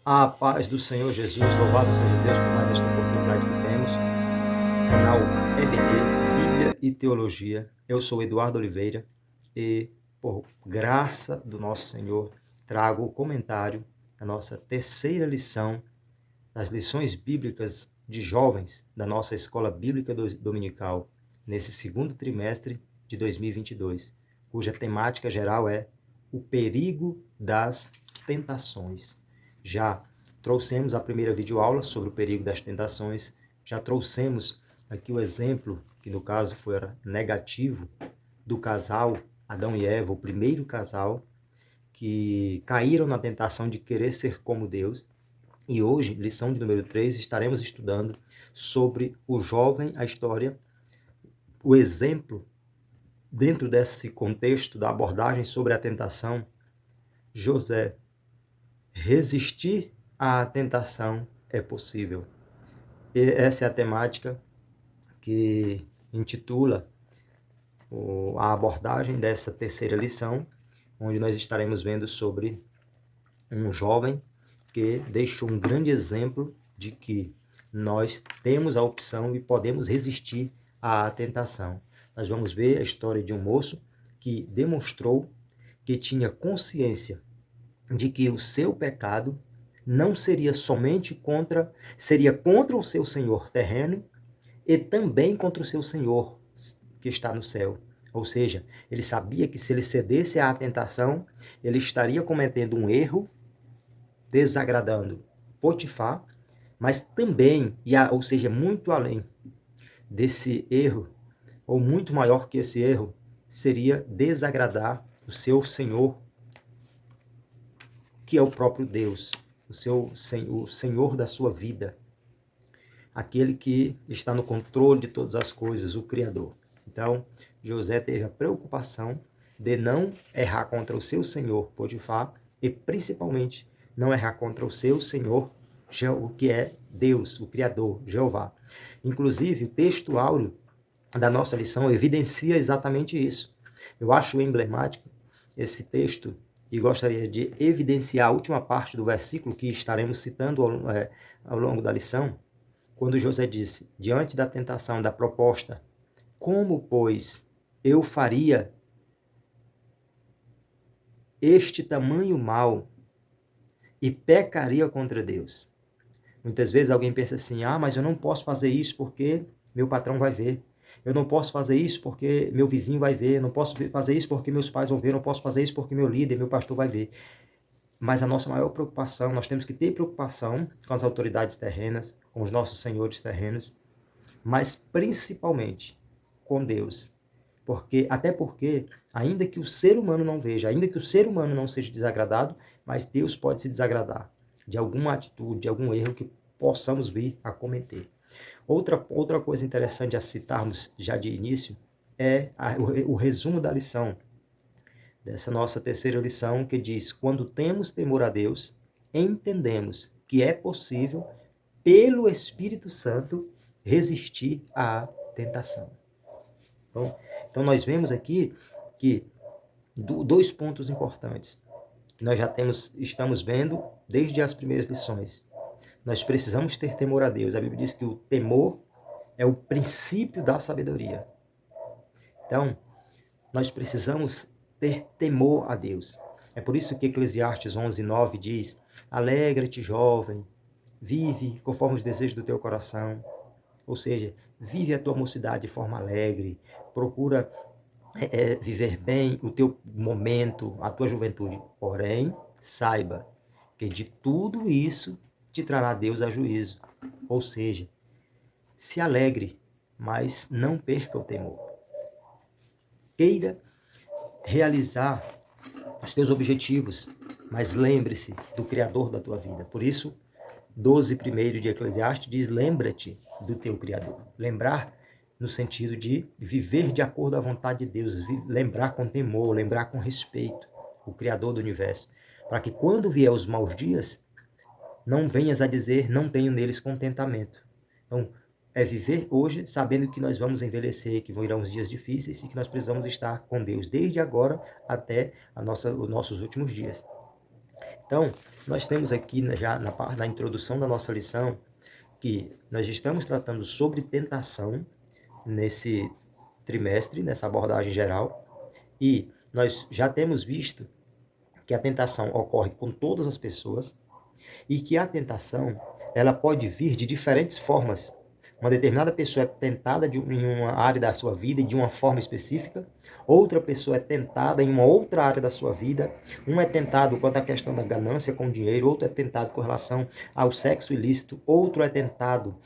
A paz do Senhor Jesus, louvado seja Deus por mais esta oportunidade que temos. Canal EBD, Bíblia e Teologia. Eu sou Eduardo Oliveira e, por graça do nosso Senhor, trago o comentário da nossa terceira lição das lições bíblicas de jovens da nossa Escola Bíblica Dominical, nesse segundo trimestre de 2022, cuja temática geral é o perigo das tentações. Já trouxemos a primeira videoaula sobre o perigo das tentações, já trouxemos aqui o exemplo, que no caso foi negativo, do casal Adão e Eva, o primeiro casal, que caíram na tentação de querer ser como Deus. E hoje, lição de número 3, estaremos estudando sobre o jovem, a história, o exemplo, dentro desse contexto da abordagem sobre a tentação, José. Resistir à tentação é possível. E essa é a temática que intitula a abordagem dessa terceira lição, onde nós estaremos vendo sobre um jovem que deixou um grande exemplo de que nós temos a opção e podemos resistir à tentação. Nós vamos ver a história de um moço que demonstrou que tinha consciência de que o seu pecado não seria somente seria contra o seu senhor terreno e também contra o seu senhor que está no céu. Ou seja, ele sabia que se ele cedesse à tentação, ele estaria cometendo um erro, desagradando Potifar, mas também, ou seja, muito além desse erro, ou muito maior que esse erro, seria desagradar o seu Senhor, que é o próprio Deus, o Senhor da sua vida, aquele que está no controle de todas as coisas, o Criador. Então, José teve a preocupação de não errar contra o seu Senhor Potifar e, principalmente, não errar contra o seu Senhor, o que é Deus, o Criador, Jeová. Inclusive, o texto áureo da nossa lição evidencia exatamente isso. Eu acho emblemático esse texto e gostaria de evidenciar a última parte do versículo que estaremos citando ao longo da lição, quando José disse, diante da tentação, da proposta, como, pois, eu faria este tamanho mal e pecaria contra Deus? Muitas vezes alguém pensa assim, mas eu não posso fazer isso porque meu patrão vai ver. Eu não posso fazer isso porque meu vizinho vai ver. Eu não posso fazer isso porque meus pais vão ver. Eu não posso fazer isso porque meu líder, meu pastor vai ver. Mas a nossa maior preocupação, nós temos que ter preocupação com as autoridades terrenas, com os nossos senhores terrenos, mas principalmente com Deus. Até porque, ainda que o ser humano não veja, ainda que o ser humano não seja desagradado, mas Deus pode se desagradar de alguma atitude, de algum erro que possamos vir a cometer. Outra coisa interessante a citarmos já de início é o resumo da lição, dessa nossa terceira lição, que diz: quando temos temor a Deus, entendemos que é possível, pelo Espírito Santo, resistir à tentação. Então nós vemos aqui que dois pontos importantes que nós já estamos vendo desde as primeiras lições. Nós precisamos ter temor a Deus. A Bíblia diz que o temor é o princípio da sabedoria. Então, nós precisamos ter temor a Deus. É por isso que Eclesiastes 11:9 diz: alegra-te, jovem, vive conforme os desejos do teu coração. Ou seja, vive a tua mocidade de forma alegre, procura viver bem o teu momento, a tua juventude. Porém, saiba que de tudo isso te trará Deus a juízo. Ou seja, se alegre, mas não perca o temor. Queira realizar os teus objetivos, mas lembre-se do Criador da tua vida. Por isso, 12:1 de Eclesiastes diz: lembra-te do teu Criador. Lembrar no sentido de viver de acordo à vontade de Deus, lembrar com temor, lembrar com respeito o Criador do universo, para que quando vier os maus dias, não venhas a dizer, não tenho neles contentamento. Então, é viver hoje sabendo que nós vamos envelhecer, que virão os dias difíceis e que nós precisamos estar com Deus desde agora até os nossos últimos dias. Então, nós temos aqui já na introdução da nossa lição que nós estamos tratando sobre tentação nesse trimestre, nessa abordagem geral, e nós já temos visto que a tentação ocorre com todas as pessoas e que a tentação ela pode vir de diferentes formas. Uma determinada pessoa é tentada em uma área da sua vida de uma forma específica, outra pessoa é tentada em uma outra área da sua vida, um é tentado quanto à questão da ganância com dinheiro, outro é tentado com relação ao sexo ilícito, outro é tentado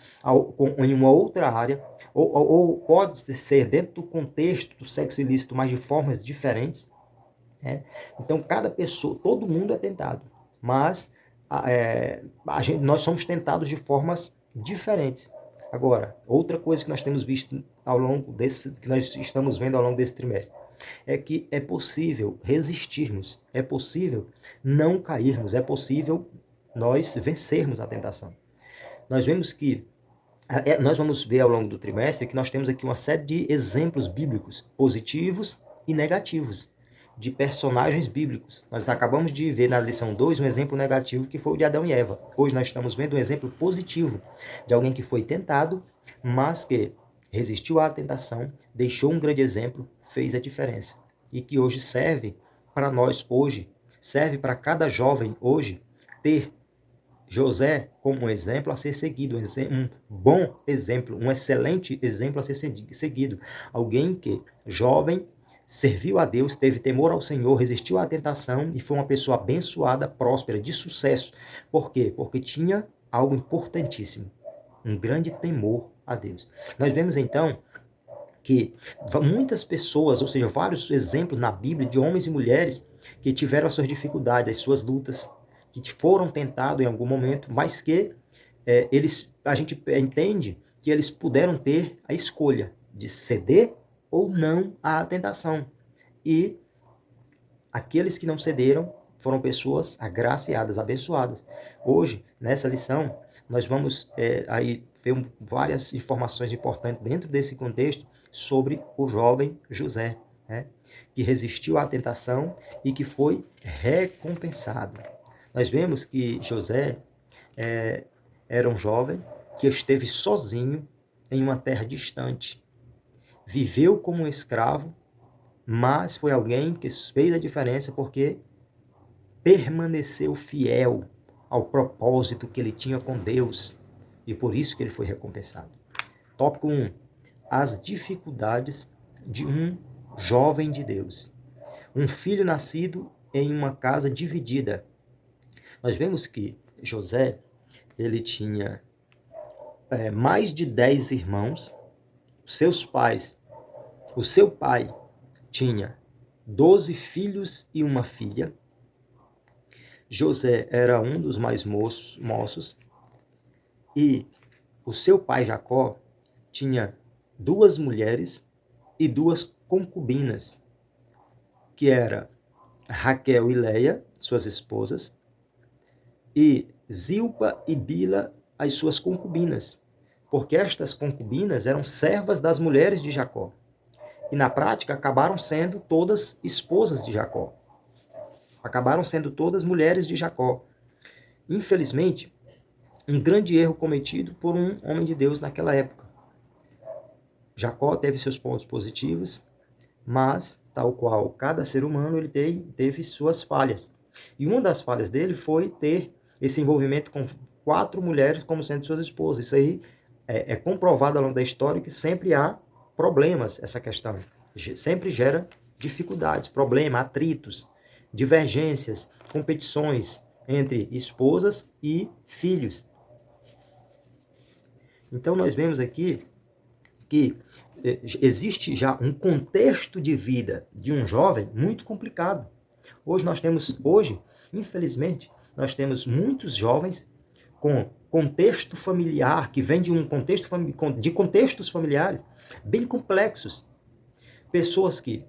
em uma outra área, ou pode ser dentro do contexto do sexo ilícito, mas de formas diferentes. Né? Então, cada pessoa, todo mundo é tentado, mas nós somos tentados de formas diferentes. Agora, outra coisa que nós temos visto ao longo que nós estamos vendo ao longo desse trimestre, é que é possível resistirmos, é possível não cairmos, é possível nós vencermos a tentação. Nós vamos ver ao longo do trimestre que nós temos aqui uma série de exemplos bíblicos, positivos e negativos, de personagens bíblicos. Nós acabamos de ver na lição 2 um exemplo negativo que foi o de Adão e Eva. Hoje nós estamos vendo um exemplo positivo de alguém que foi tentado, mas que resistiu à tentação, deixou um grande exemplo, fez a diferença. E que hoje serve para nós hoje, serve para cada jovem hoje ter José como um exemplo a ser seguido, um bom exemplo, um excelente exemplo a ser seguido. Alguém que, jovem, serviu a Deus, teve temor ao Senhor, resistiu à tentação e foi uma pessoa abençoada, próspera, de sucesso. Por quê? Porque tinha algo importantíssimo, um grande temor a Deus. Nós vemos então que muitas pessoas, ou seja, vários exemplos na Bíblia de homens e mulheres que tiveram as suas dificuldades, as suas lutas, que foram tentados em algum momento, mas que a gente entende que eles puderam ter a escolha de ceder ou não à tentação. E aqueles que não cederam foram pessoas agraciadas, abençoadas. Hoje, nessa lição, nós vamos aí ver várias informações importantes dentro desse contexto sobre o jovem José, né, que resistiu à tentação e que foi recompensado. Nós vemos que José era um jovem que esteve sozinho em uma terra distante. Viveu como um escravo, mas foi alguém que fez a diferença porque permaneceu fiel ao propósito que ele tinha com Deus e por isso que ele foi recompensado. Tópico 1. As dificuldades de um jovem de Deus. Um filho nascido em uma casa dividida. Nós vemos que José, ele tinha mais de 10 irmãos. O seu pai tinha 12 filhos e uma filha. José era um dos mais moços e o seu pai Jacó tinha 2 mulheres e 2 concubinas, que era Raquel e Leia, suas esposas, e Zilpa e Bila, as suas concubinas, porque estas concubinas eram servas das mulheres de Jacó. E na prática acabaram sendo todas esposas de Jacó. Acabaram sendo todas mulheres de Jacó. Infelizmente, um grande erro cometido por um homem de Deus naquela época. Jacó teve seus pontos positivos, mas, tal qual cada ser humano, ele teve suas falhas. E uma das falhas dele foi ter esse envolvimento com 4 mulheres como sendo suas esposas. Isso aí é comprovado ao longo da história que sempre há problemas, essa questão. Sempre gera dificuldades, problemas, atritos, divergências, competições entre esposas e filhos. Então nós vemos aqui que existe já um contexto de vida de um jovem muito complicado. Infelizmente, nós temos muitos jovens com contexto familiar, que vem de contextos familiares bem complexos. Pessoas que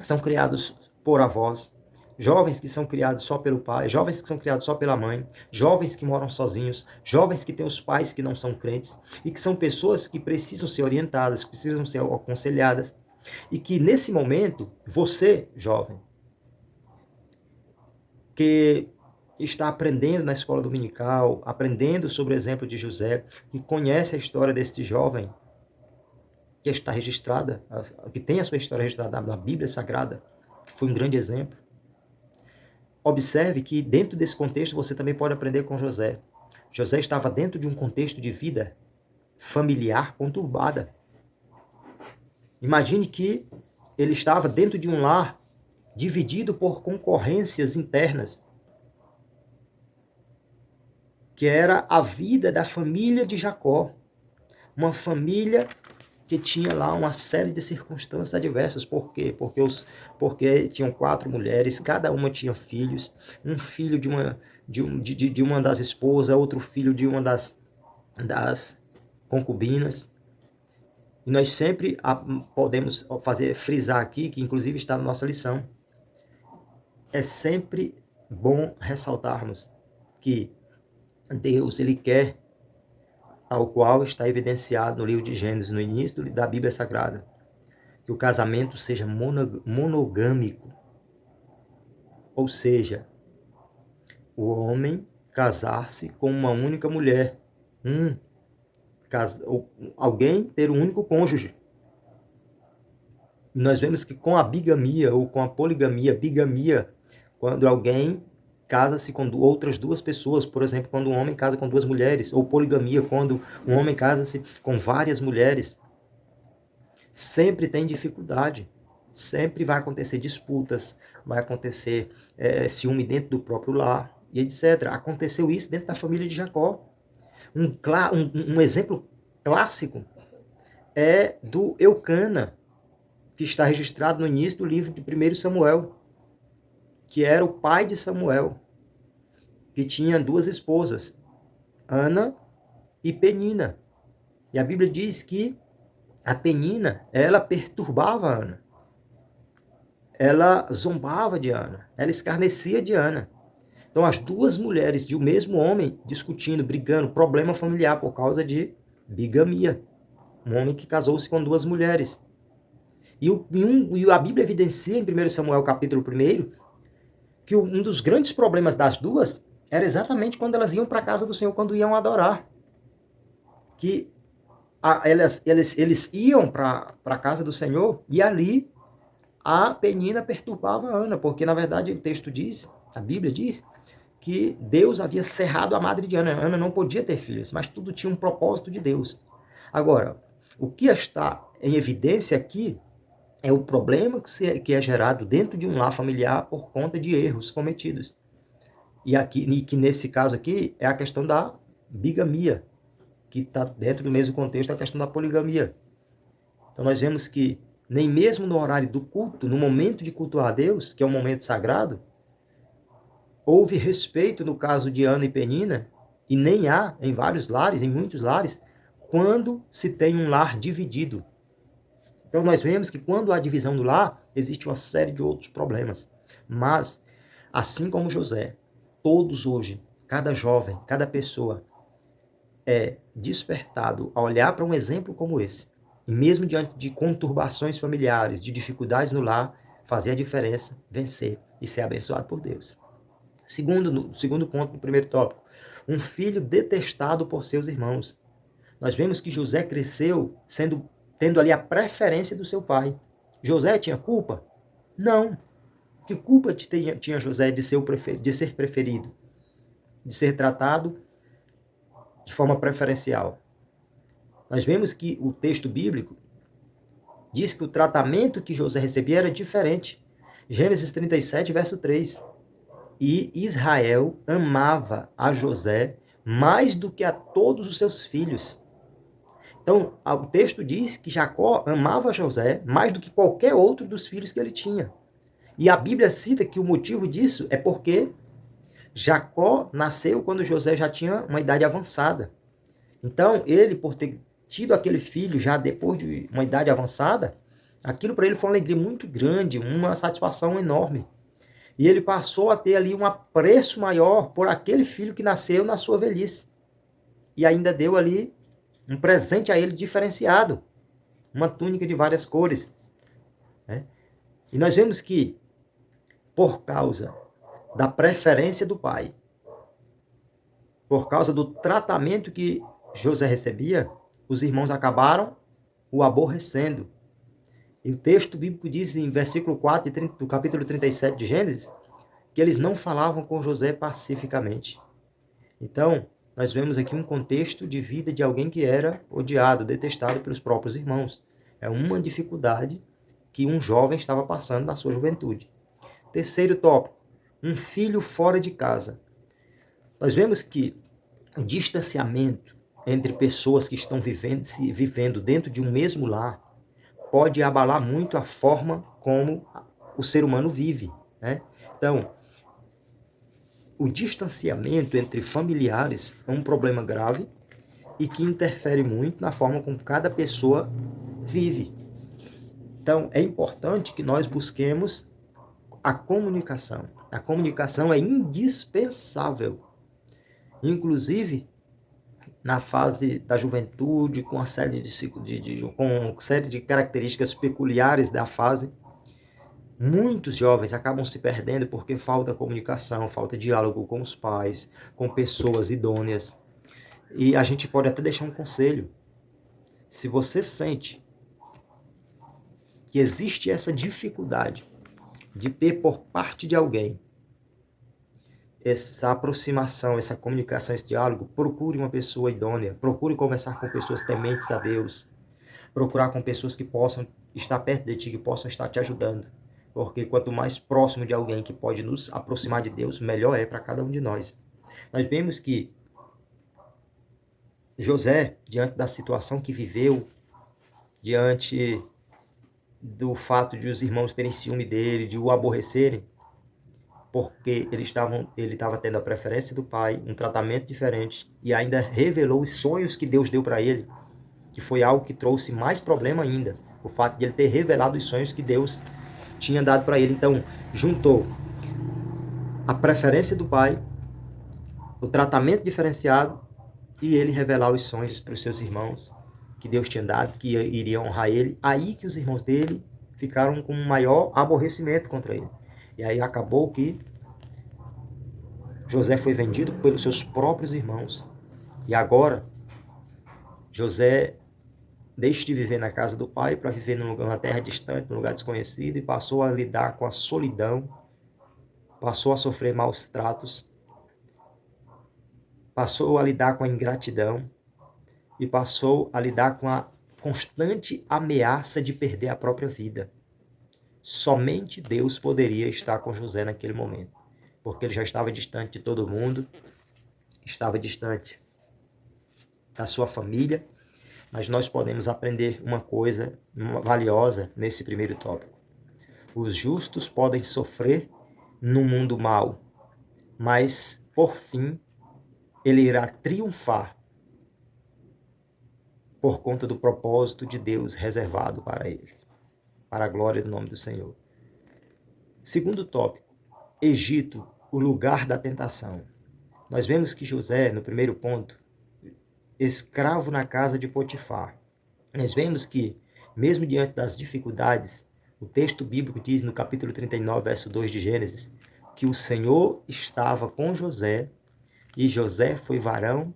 são criados por avós, jovens que são criados só pelo pai, jovens que são criados só pela mãe, jovens que moram sozinhos, jovens que têm os pais que não são crentes e que são pessoas que precisam ser orientadas, que precisam ser aconselhadas e que nesse momento, você, jovem, que que está aprendendo na escola dominical, aprendendo sobre o exemplo de José, que conhece a história deste jovem, que está registrada, que tem a sua história registrada na Bíblia Sagrada, que foi um grande exemplo. Observe que dentro desse contexto você também pode aprender com José. José estava dentro de um contexto de vida familiar conturbada. Imagine que ele estava dentro de um lar dividido por concorrências internas, que era a vida da família de Jacó. Uma família que tinha lá uma série de circunstâncias adversas. Por quê? Porque tinham 4 mulheres, cada uma tinha filhos, um filho de uma das esposas, outro filho de uma das concubinas. E nós sempre podemos frisar aqui, que inclusive está na nossa lição, é sempre bom ressaltarmos que Deus, Ele quer, tal qual está evidenciado no livro de Gênesis, no início da Bíblia Sagrada, que o casamento seja monogâmico. Ou seja, o homem casar-se com uma única mulher. Alguém ter um único cônjuge. E nós vemos que com a bigamia ou com a poligamia, bigamia, quando alguém casa-se com outras 2 pessoas, por exemplo, quando um homem casa com 2 mulheres, ou poligamia, quando um homem casa-se com várias mulheres, sempre tem dificuldade, sempre vai acontecer disputas, vai acontecer ciúme dentro do próprio lar, e etc. Aconteceu isso dentro da família de Jacó. Um exemplo clássico é do Eucana, que está registrado no início do livro de 1 Samuel, que era o pai de Samuel, que tinha 2 esposas, Ana e Penina. E a Bíblia diz que a Penina, ela perturbava a Ana. Ela zombava de Ana, ela escarnecia de Ana. Então as 2 mulheres de um mesmo homem discutindo, brigando, problema familiar por causa de bigamia. Um homem que casou-se com 2 mulheres. E a Bíblia evidencia em 1 Samuel capítulo 1 que um dos grandes problemas das 2 era exatamente quando elas iam para a casa do Senhor, quando iam adorar. Que eles iam para a casa do Senhor e ali a Penina perturbava a Ana, porque na verdade o texto diz, a Bíblia diz, que Deus havia cerrado a madre de Ana. Ana não podia ter filhos, mas tudo tinha um propósito de Deus. Agora, o que está em evidência aqui é o problema que é gerado dentro de um lar familiar por conta de erros cometidos. E que nesse caso aqui é a questão da bigamia, que está dentro do mesmo contexto da questão da poligamia. Então nós vemos que nem mesmo no horário do culto, no momento de cultuar a Deus, que é um momento sagrado, houve respeito no caso de Ana e Penina, e nem há em vários lares, em muitos lares, quando se tem um lar dividido. Então nós vemos que quando há divisão do lar, existe uma série de outros problemas. Mas, assim como José, todos hoje, cada jovem, cada pessoa é despertado a olhar para um exemplo como esse, e mesmo diante de conturbações familiares, de dificuldades no lar, fazer a diferença, vencer e ser abençoado por Deus. Segundo ponto do primeiro tópico, um filho detestado por seus irmãos. Nós vemos que José cresceu tendo ali a preferência do seu pai. José tinha culpa? Não. Que culpa tinha José de ser preferido? De ser tratado de forma preferencial? Nós vemos que o texto bíblico diz que o tratamento que José recebia era diferente. Gênesis 37, verso 3. E Israel amava a José mais do que a todos os seus filhos. Então, o texto diz que Jacó amava José mais do que qualquer outro dos filhos que ele tinha. E a Bíblia cita que o motivo disso é porque Jacó nasceu quando José já tinha uma idade avançada. Então, ele, por ter tido aquele filho já depois de uma idade avançada, aquilo para ele foi uma alegria muito grande, uma satisfação enorme. E ele passou a ter ali um apreço maior por aquele filho que nasceu na sua velhice. E ainda deu ali um presente a ele diferenciado, uma túnica de várias cores. Né? E nós vemos que, por causa da preferência do pai, por causa do tratamento que José recebia, os irmãos acabaram o aborrecendo. E o texto bíblico diz em versículo 4 do capítulo 37 de Gênesis, que eles não falavam com José pacificamente. Então, nós vemos aqui um contexto de vida de alguém que era odiado, detestado pelos próprios irmãos. É uma dificuldade que um jovem estava passando na sua juventude. Terceiro tópico, um filho fora de casa. Nós vemos que o distanciamento entre pessoas que estão vivendo dentro de um mesmo lar pode abalar muito a forma como o ser humano vive, né? Então, o distanciamento entre familiares é um problema grave e que interfere muito na forma como cada pessoa vive. Então, é importante que nós busquemos a comunicação. A comunicação é indispensável. Inclusive, na fase da juventude, com uma série de características peculiares da fase, muitos jovens acabam se perdendo porque falta comunicação, falta diálogo com os pais, com pessoas idôneas. E a gente pode até deixar um conselho. Se você sente que existe essa dificuldade de ter por parte de alguém essa aproximação, essa comunicação, esse diálogo, procure uma pessoa idônea, procure conversar com pessoas tementes a Deus, procurar com pessoas que possam estar perto de ti, que possam estar te ajudando. Porque quanto mais próximo de alguém que pode nos aproximar de Deus, melhor é para cada um de nós. Nós vemos que José, diante da situação que viveu, diante do fato de os irmãos terem ciúme dele, de o aborrecerem, porque ele estava tendo a preferência do pai, um tratamento diferente, e ainda revelou os sonhos que Deus deu para ele, que foi algo que trouxe mais problema ainda, o fato de ele ter revelado os sonhos que Deus tinha dado para ele. Então, juntou a preferência do pai, o tratamento diferenciado, e ele revelar os sonhos para os seus irmãos, que Deus tinha dado, que iriam honrar ele. Aí que os irmãos dele ficaram com um maior aborrecimento contra ele. E aí acabou que José foi vendido pelos seus próprios irmãos. E agora, José deixa de viver na casa do pai para viver numa terra distante, num lugar desconhecido, e passou a lidar com a solidão, passou a sofrer maus tratos, passou a lidar com a ingratidão e passou a lidar com a constante ameaça de perder a própria vida. Somente Deus poderia estar com José naquele momento, porque ele já estava distante de todo mundo, estava distante da sua família, mas nós podemos aprender uma coisa valiosa nesse primeiro tópico. Os justos podem sofrer no mundo mau, mas, por fim, ele irá triunfar por conta do propósito de Deus reservado para ele, para a glória do nome do Senhor. Segundo tópico, Egito, o lugar da tentação. Nós vemos que José, no primeiro ponto, escravo na casa de Potifar. Nós vemos que, mesmo diante das dificuldades, o texto bíblico diz no capítulo 39, verso 2 de Gênesis, que o Senhor estava com José e José foi varão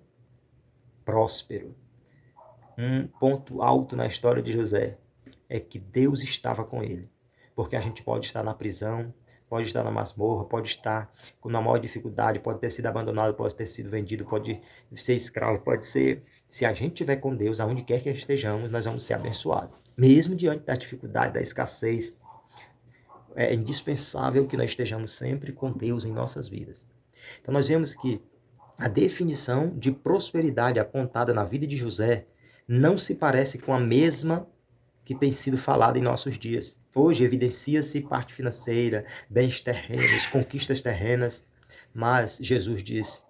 próspero. Um ponto alto na história de José é que Deus estava com ele. Porque a gente pode estar na prisão, pode estar na masmorra, pode estar com a maior dificuldade, pode ter sido abandonado, pode ter sido vendido, pode ser escravo, pode ser... Se a gente estiver com Deus, aonde quer que estejamos, nós vamos ser abençoados. Mesmo diante da dificuldade, da escassez, é indispensável que nós estejamos sempre com Deus em nossas vidas. Então nós vemos que a definição de prosperidade apontada na vida de José não se parece com a mesma que tem sido falada em nossos dias. Hoje evidencia-se parte financeira, bens terrenos, conquistas terrenas, mas Jesus disse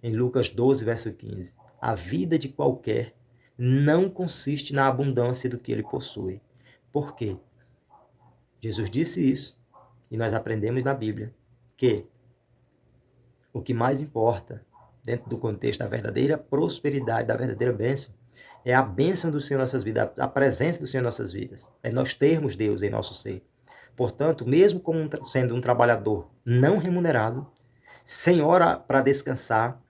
em Lucas 12, verso 15, a vida de qualquer não consiste na abundância do que ele possui. Por quê? Jesus disse isso e nós aprendemos na Bíblia que o que mais importa dentro do contexto da verdadeira prosperidade, da verdadeira bênção, é a bênção do Senhor em nossas vidas, a presença do Senhor em nossas vidas. É nós termos Deus em nosso ser. Portanto, mesmo sendo um trabalhador não remunerado, sem hora para descansar,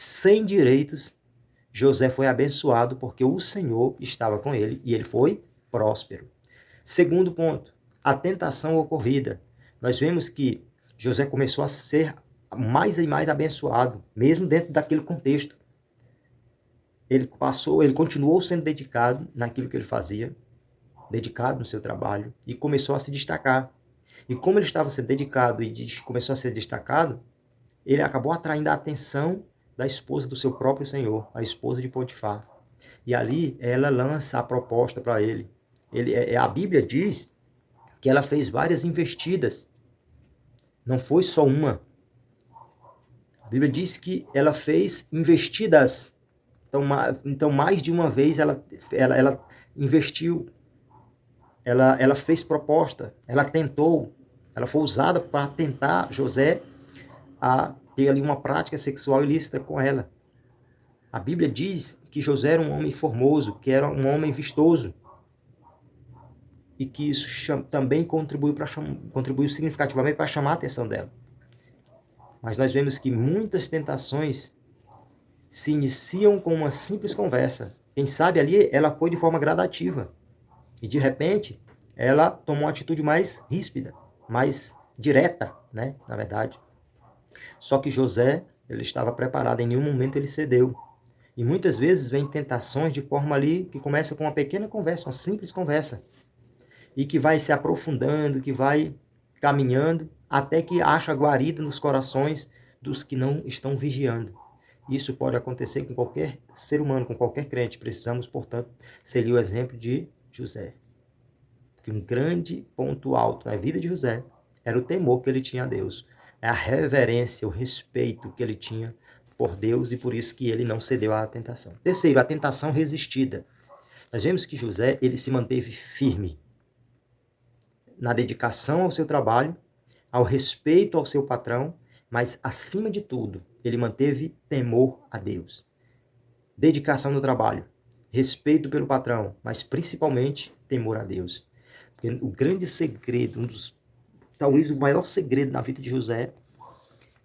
sem direitos, José foi abençoado porque o Senhor estava com ele e ele foi próspero. Segundo ponto, a tentação ocorrida. Nós vemos que José começou a ser mais e mais abençoado, mesmo dentro daquele contexto. Ele continuou sendo dedicado naquilo que ele fazia, dedicado no seu trabalho, e começou a se destacar. E como ele estava sendo dedicado e começou a ser destacado, ele acabou atraindo a atenção da esposa do seu próprio senhor, a esposa de Potifar. E ali ela lança a proposta para ele. A Bíblia diz que ela fez várias investidas. Não foi só uma. A Bíblia diz que ela fez investidas. Então mais de uma vez ela investiu. Ela fez proposta. Ela tentou. Ela foi usada para tentar José a ter ali uma prática sexual ilícita com ela. A Bíblia diz que José era um homem formoso, que era um homem vistoso. E que isso também contribuiu significativamente para chamar a atenção dela. Mas nós vemos que muitas tentações se iniciam com uma simples conversa. Quem sabe ali ela foi de forma gradativa. E de repente ela tomou uma atitude mais ríspida, mais direta, né? Na verdade. Só que José, ele estava preparado, em nenhum momento ele cedeu. E muitas vezes vem tentações de forma ali que começa com uma pequena conversa, uma simples conversa. E que vai se aprofundando, que vai caminhando, até que acha guarida nos corações dos que não estão vigiando. Isso pode acontecer com qualquer ser humano, com qualquer crente. Precisamos, portanto, seguir o exemplo de José. Porque um grande ponto alto na vida de José era o temor que ele tinha a Deus. É a reverência, o respeito que ele tinha por Deus e por isso que ele não cedeu à tentação. Terceiro, a tentação resistida. Nós vemos que José, ele se manteve firme na dedicação ao seu trabalho, ao respeito ao seu patrão, mas, acima de tudo, ele manteve temor a Deus. Dedicação no trabalho, respeito pelo patrão, mas principalmente temor a Deus. Porque o grande segredo, talvez o maior segredo na vida de José,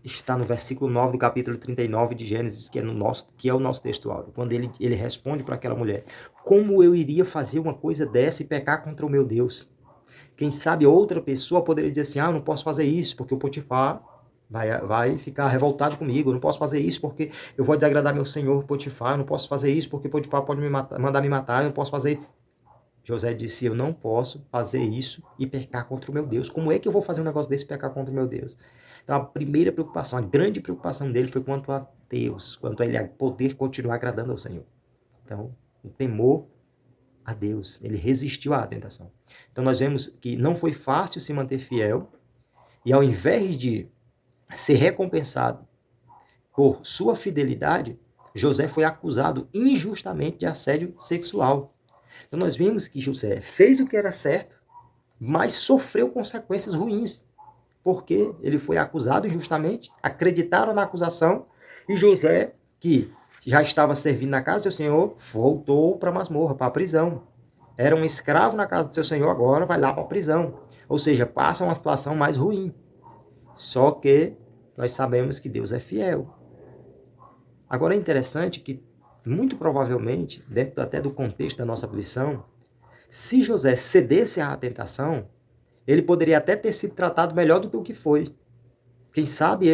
está no versículo 9 do capítulo 39 de Gênesis, que é o nosso texto áureo, quando ele responde para aquela mulher: como eu iria fazer uma coisa dessa e pecar contra o meu Deus? Quem sabe outra pessoa poderia dizer assim: eu não posso fazer isso porque o Potifar vai ficar revoltado comigo, eu não posso fazer isso porque eu vou desagradar meu senhor Potifar, eu não posso fazer isso porque Potifar pode mandar me matar, eu não posso fazer... José disse: eu não posso fazer isso e pecar contra o meu Deus. Como é que eu vou fazer um negócio desse e pecar contra o meu Deus? Então a primeira preocupação, a grande preocupação dele foi quanto a Deus, quanto a ele poder continuar agradando ao Senhor. Então, o temor a Deus, ele resistiu à tentação. Então nós vemos que não foi fácil se manter fiel, e ao invés de ser recompensado por sua fidelidade, José foi acusado injustamente de assédio sexual. Então nós vimos que José fez o que era certo, mas sofreu consequências ruins, porque ele foi acusado injustamente, acreditaram na acusação, e José, que já estava servindo na casa do seu senhor, voltou para a masmorra, para a prisão. Era um escravo na casa do seu senhor, agora vai lá para a prisão. Ou seja, passa uma situação mais ruim. Só que nós sabemos que Deus é fiel. Agora é interessante que, muito provavelmente, dentro até do contexto da nossa lição, se José cedesse à tentação, ele poderia até ter sido tratado melhor do que o que foi. Quem sabe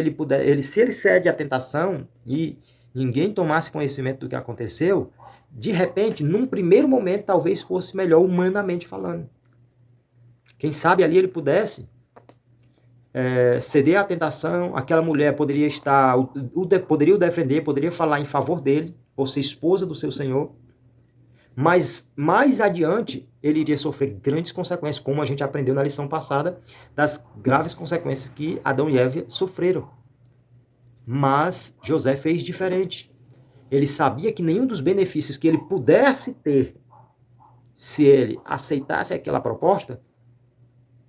se ele cede à tentação e ninguém tomasse conhecimento do que aconteceu, de repente, num primeiro momento, talvez fosse melhor humanamente falando. Quem sabe ali ele pudesse ceder à tentação, aquela mulher poderia poderia o defender, poderia falar em favor dele, por ser esposa do seu senhor, mas mais adiante ele iria sofrer grandes consequências, como a gente aprendeu na lição passada, das graves consequências que Adão e Eva sofreram. Mas José fez diferente. Ele sabia que nenhum dos benefícios que ele pudesse ter, se ele aceitasse aquela proposta,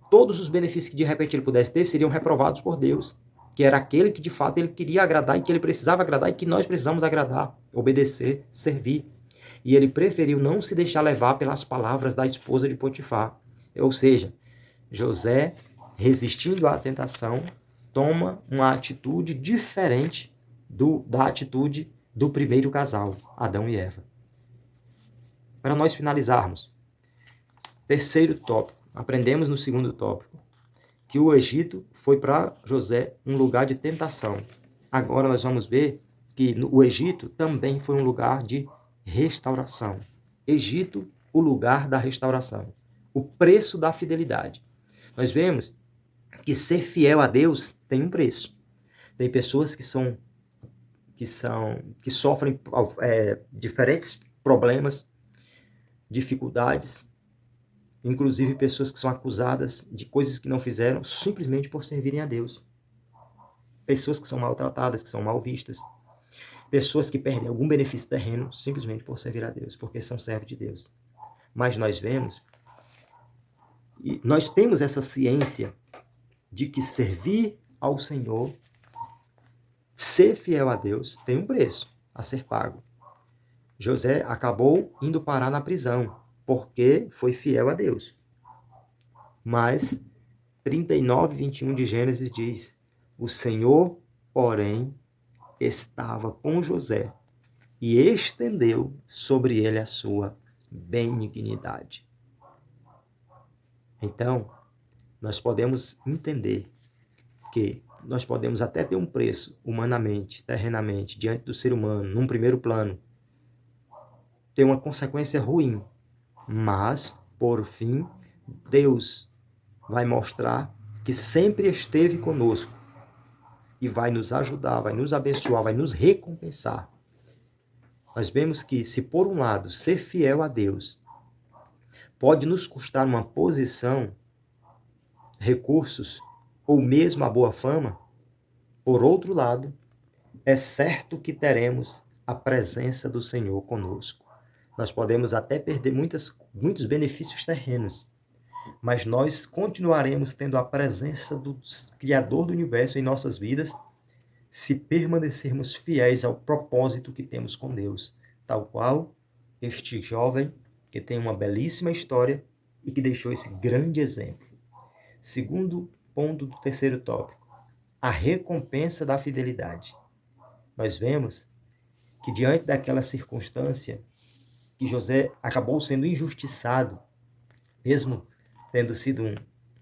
todos os benefícios que de repente ele pudesse ter seriam reprovados por Deus, que era aquele que de fato ele queria agradar e que ele precisava agradar e que nós precisamos agradar, obedecer, servir. E ele preferiu não se deixar levar pelas palavras da esposa de Potifar. Ou seja, José, resistindo à tentação, toma uma atitude diferente da atitude do primeiro casal, Adão e Eva. Para nós finalizarmos, terceiro tópico, aprendemos no segundo tópico que o Egito foi para José um lugar de tentação. Agora nós vamos ver que o Egito também foi um lugar de restauração. Egito, o lugar da restauração. O preço da fidelidade. Nós vemos que ser fiel a Deus tem um preço. Tem pessoas que sofrem diferentes problemas, dificuldades, inclusive pessoas que são acusadas de coisas que não fizeram simplesmente por servirem a Deus. Pessoas que são maltratadas, que são mal vistas. Pessoas que perdem algum benefício terreno simplesmente por servir a Deus, porque são servos de Deus. Mas nós vemos, e nós temos essa ciência de que servir ao Senhor, ser fiel a Deus, tem um preço a ser pago. José acabou indo parar na prisão, porque foi fiel a Deus. Mas 39, 21 de Gênesis diz: o Senhor, porém, estava com José e estendeu sobre ele a sua benignidade. Então, nós podemos entender que nós podemos até ter um preço humanamente, terrenamente, diante do ser humano, num primeiro plano, ter uma consequência ruim, mas, por fim, Deus vai mostrar que sempre esteve conosco e vai nos ajudar, vai nos abençoar, vai nos recompensar. Nós vemos que, se por um lado, ser fiel a Deus pode nos custar uma posição, recursos ou mesmo a boa fama, por outro lado, é certo que teremos a presença do Senhor conosco. Nós podemos até perder muitos benefícios terrenos, mas nós continuaremos tendo a presença do Criador do Universo em nossas vidas se permanecermos fiéis ao propósito que temos com Deus, tal qual este jovem que tem uma belíssima história e que deixou esse grande exemplo. Segundo ponto do terceiro tópico, a recompensa da fidelidade. Nós vemos que diante daquela circunstância que José acabou sendo injustiçado, mesmo tendo sido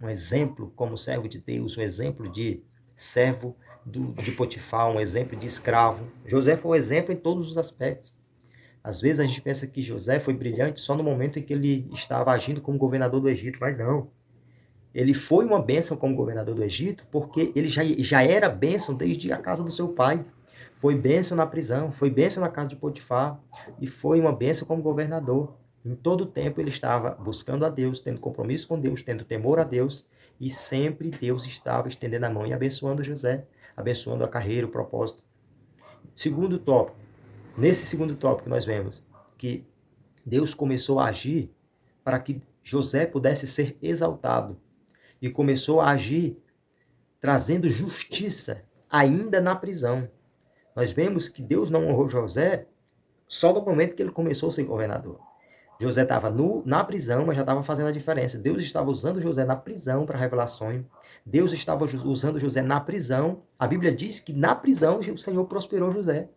um exemplo como servo de Deus, um exemplo de servo de Potifar, um exemplo de escravo. José foi um exemplo em todos os aspectos. Às vezes a gente pensa que José foi brilhante só no momento em que ele estava agindo como governador do Egito, mas não. Ele foi uma bênção como governador do Egito porque ele já era bênção desde a casa do seu pai. Foi bênção na prisão, foi bênção na casa de Potifar e foi uma bênção como governador. Em todo o tempo ele estava buscando a Deus, tendo compromisso com Deus, tendo temor a Deus, e sempre Deus estava estendendo a mão e abençoando José, abençoando a carreira, o propósito. Segundo tópico, nesse segundo tópico nós vemos que Deus começou a agir para que José pudesse ser exaltado e começou a agir trazendo justiça ainda na prisão. Nós vemos que Deus não honrou José só no momento que ele começou a ser governador. José estava na prisão, mas já estava fazendo a diferença. Deus estava usando José na prisão para revelações. Deus estava usando José na prisão. A Bíblia diz que na prisão o Senhor prosperou José.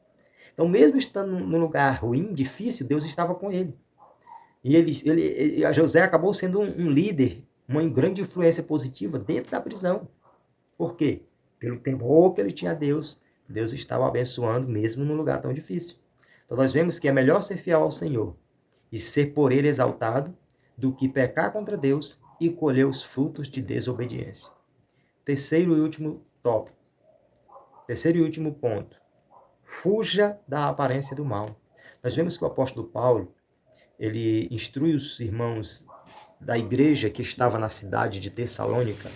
Então, mesmo estando num lugar ruim, difícil, Deus estava com ele. E José acabou sendo um líder, uma grande influência positiva dentro da prisão. Por quê? Pelo temor que ele tinha a Deus, Deus estava abençoando mesmo num lugar tão difícil. Então nós vemos que é melhor ser fiel ao Senhor e ser por ele exaltado do que pecar contra Deus e colher os frutos de desobediência. Terceiro e último tópico. Terceiro e último ponto. Fuja da aparência do mal. Nós vemos que o apóstolo Paulo, ele instrui os irmãos da igreja que estava na cidade de Tessalônica.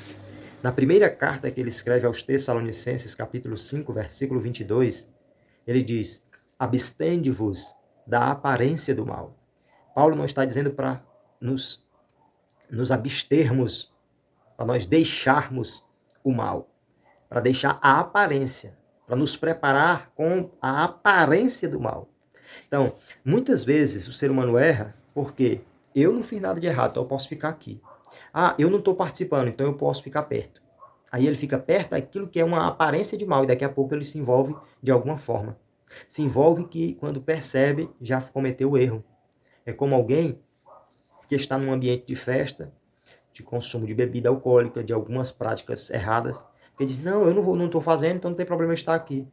Na primeira carta que ele escreve aos Tessalonicenses, capítulo 5, versículo 22, ele diz: abstende-vos da aparência do mal. Paulo não está dizendo para nos abstermos, para nós deixarmos o mal, para deixar a aparência, para nos preparar com a aparência do mal. Então, muitas vezes o ser humano erra porque eu não fiz nada de errado, então eu posso ficar aqui. Ah, eu não estou participando, então eu posso ficar perto. Aí ele fica perto daquilo que é uma aparência de mal, e daqui a pouco ele se envolve de alguma forma. Se envolve que, quando percebe, já cometeu o erro. É como alguém que está num ambiente de festa, de consumo de bebida alcoólica, de algumas práticas erradas, que diz, não, eu não estou fazendo, então não tem problema eu estar aqui.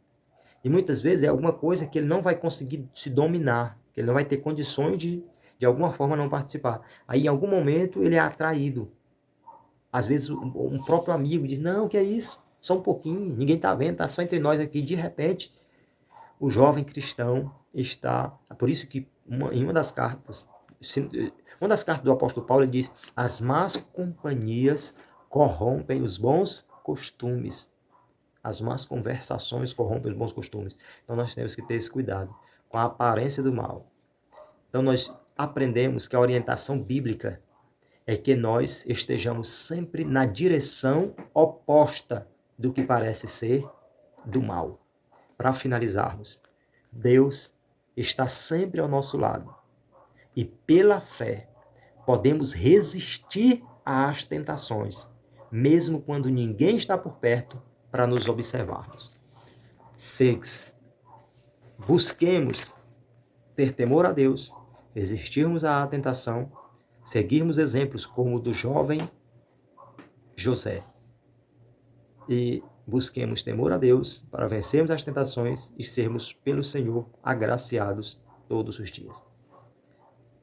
E muitas vezes é alguma coisa que ele não vai conseguir se dominar, que ele não vai ter condições de alguma forma, não participar. Aí, em algum momento, ele é atraído. Às vezes, um próprio amigo diz, não, que é isso? Só um pouquinho, ninguém está vendo, está só entre nós aqui. De repente, o jovem cristão está... Por isso que em uma das cartas do apóstolo Paulo, ele diz, as más companhias corrompem os bons costumes. As más conversações corrompem os bons costumes. Então nós temos que ter esse cuidado com a aparência do mal. Então nós aprendemos que a orientação bíblica é que nós estejamos sempre na direção oposta do que parece ser do mal. Para finalizarmos, Deus está sempre ao nosso lado. E pela fé podemos resistir às tentações, mesmo quando ninguém está por perto para nos observarmos. Busquemos ter temor a Deus, resistirmos à tentação, seguirmos exemplos como o do jovem José e busquemos temor a Deus para vencermos as tentações e sermos pelo Senhor agraciados todos os dias.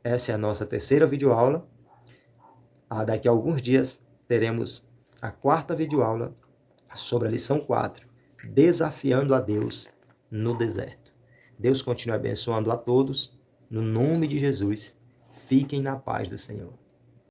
Essa é a nossa terceira videoaula. Daqui a alguns dias teremos a quarta videoaula sobre a lição 4, desafiando a Deus no deserto. Deus continue abençoando a todos. No nome de Jesus, fiquem na paz do Senhor.